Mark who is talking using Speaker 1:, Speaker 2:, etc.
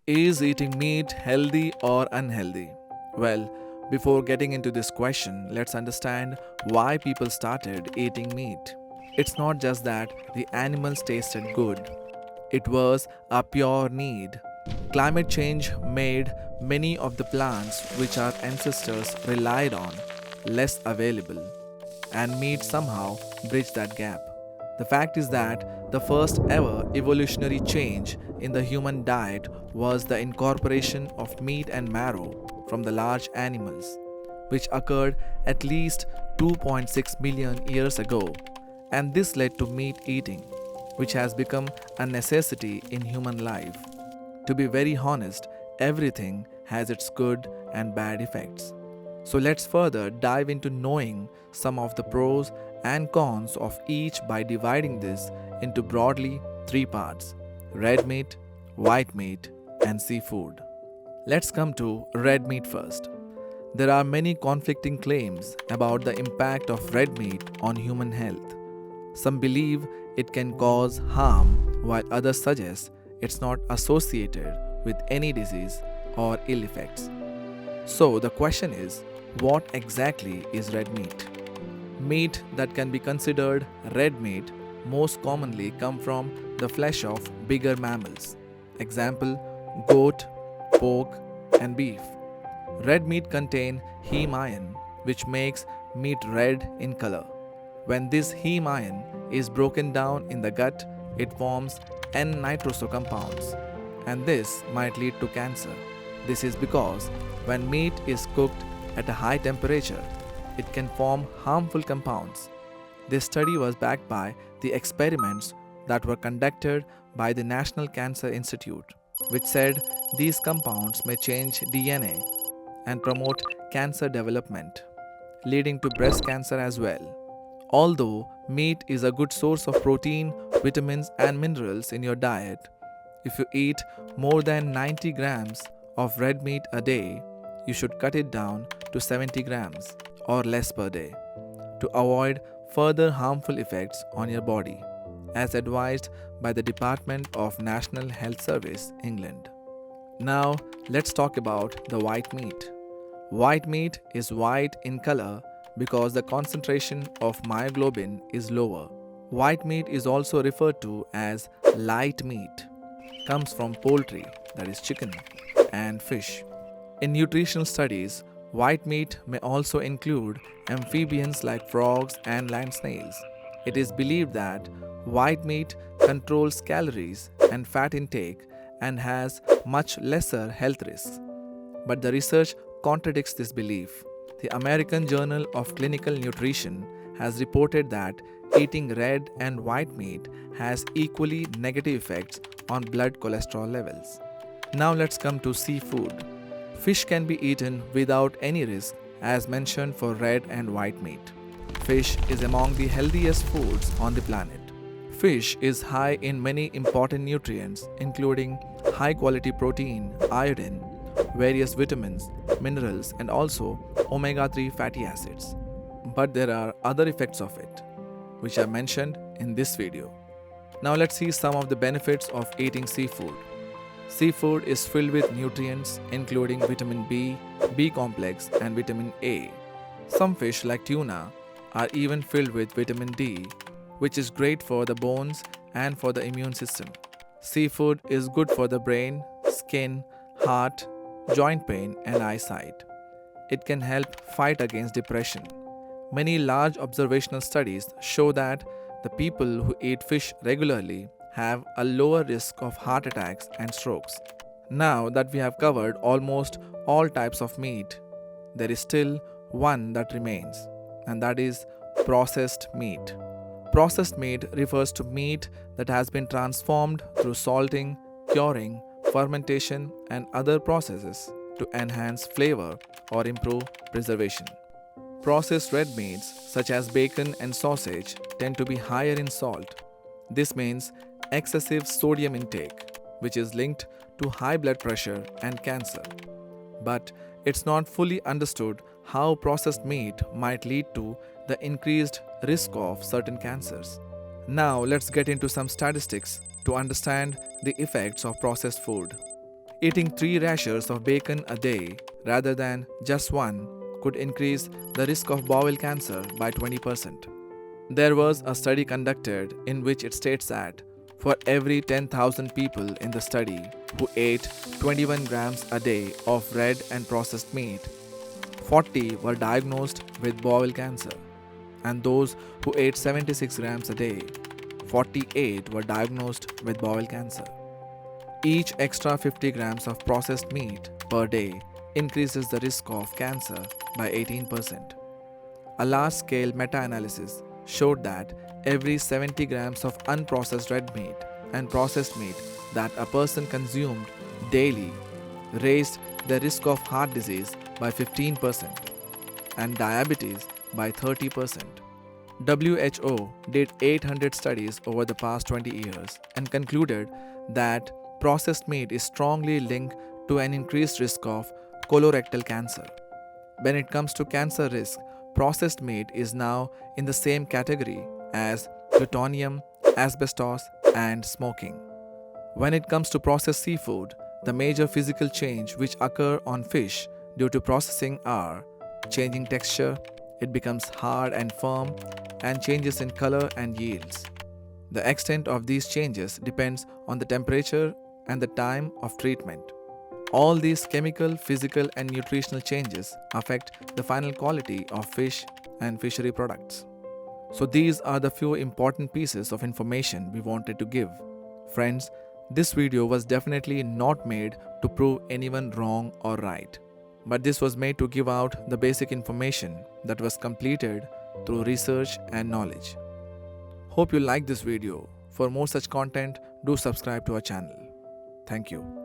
Speaker 1: Is eating meat healthy or unhealthy? Well, before getting into this question, let's understand why people started eating meat. It's not just that the animals tasted good, it was a pure need. Climate change made many of the plants which our ancestors relied on less available, and meat somehow bridged that gap. The fact is that the first ever evolutionary change in the human diet was the incorporation of meat and marrow from the large animals, which occurred at least 2.6 million years ago, and this led to meat eating, which has become a necessity in human life. To be very honest, everything has its good and bad effects. So let's further dive into knowing some of the pros and cons of each by dividing this into broadly three parts: red meat, white meat, and seafood. Let's come to red meat first. There are many conflicting claims about the impact of red meat on human health. Some believe it can cause harm, while others suggest it's not associated with any disease or ill effects. So the question is, what exactly is red meat? Meat that can be considered red meat most commonly come from the flesh of bigger mammals. Example: goat, pork, and beef. Red meat contain heme iron, which makes meat red in color. When this heme iron is broken down in the gut, it forms N-nitroso compounds, and this might lead to cancer. This is because when meat is cooked at a high temperature, it can form harmful compounds. This study was backed by the experiments that were conducted by the National Cancer Institute, which said these compounds may change DNA and promote cancer development, leading to breast cancer as well. Although meat is a good source of protein, vitamins, and minerals in your diet, if you eat more than 90 grams of red meat a day, you should cut it down to 70 grams or less per day to avoid further harmful effects on your body, as advised by the Department of National Health Service, England. Now, let's talk about the white meat. White meat is white in color because the concentration of myoglobin is lower. White meat is also referred to as light meat, comes from poultry, that is chicken, and fish. In nutritional studies, white meat may also include amphibians like frogs and land snails. It is believed that white meat controls calories and fat intake and has much lesser health risks. But the research contradicts this belief. The American Journal of Clinical Nutrition has reported that eating red and white meat has equally negative effects on blood cholesterol levels. Now let's come to seafood. Fish can be eaten without any risk, as mentioned for red and white meat. Fish is among the healthiest foods on the planet. Fish is high in many important nutrients, including high quality protein, iodine, various vitamins, minerals, and also omega-3 fatty acids. But there are other effects of it, which are mentioned in this video. Now let's see some of the benefits of eating seafood. Seafood is filled with nutrients including vitamin B, B complex, and vitamin A. Some fish like tuna are even filled with vitamin D, which is great for the bones and for the immune system. Seafood is good for the brain, skin, heart, joint pain, and eyesight. It can help fight against depression. Many large observational studies show that the people who eat fish regularly have a lower risk of heart attacks and strokes. Now that we have covered almost all types of meat, there is still one that remains, and that is processed meat. Processed meat refers to meat that has been transformed through salting, curing, fermentation, and other processes to enhance flavor or improve preservation. Processed red meats, such as bacon and sausage, tend to be higher in salt. This means excessive sodium intake, which is linked to high blood pressure and cancer. But it's not fully understood how processed meat might lead to the increased risk of certain cancers. Now let's get into some statistics to understand the effects of processed food. Eating 3 rashers of bacon a day rather than just one could increase the risk of bowel cancer by 20%. There was a study conducted in which it states that for every 10,000 people in the study who ate 21 grams a day of red and processed meat, 40 were diagnosed with bowel cancer, and those who ate 76 grams a day, 48 were diagnosed with bowel cancer. Each extra 50 grams of processed meat per day increases the risk of cancer by 18%. A large-scale meta-analysis showed that every 70 grams of unprocessed red meat and processed meat that a person consumed daily raised the risk of heart disease by 15% and diabetes by 30%. WHO did 800 studies over the past 20 years and concluded that processed meat is strongly linked to an increased risk of colorectal cancer. When it comes to cancer risk, processed meat is now in the same category as plutonium, asbestos, and smoking. When it comes to processed seafood, the major physical change which occur on fish due to processing are changing texture, it becomes hard and firm, and changes in color and yields. The extent of these changes depends on the temperature and the time of treatment. All these chemical, physical, and nutritional changes affect the final quality of fish and fishery products. So these are the few important pieces of information we wanted to give. Friends, this video was definitely not made to prove anyone wrong or right, but this was made to give out the basic information that was completed through research and knowledge. Hope you like this video. For more such content, do subscribe to our channel. Thank you.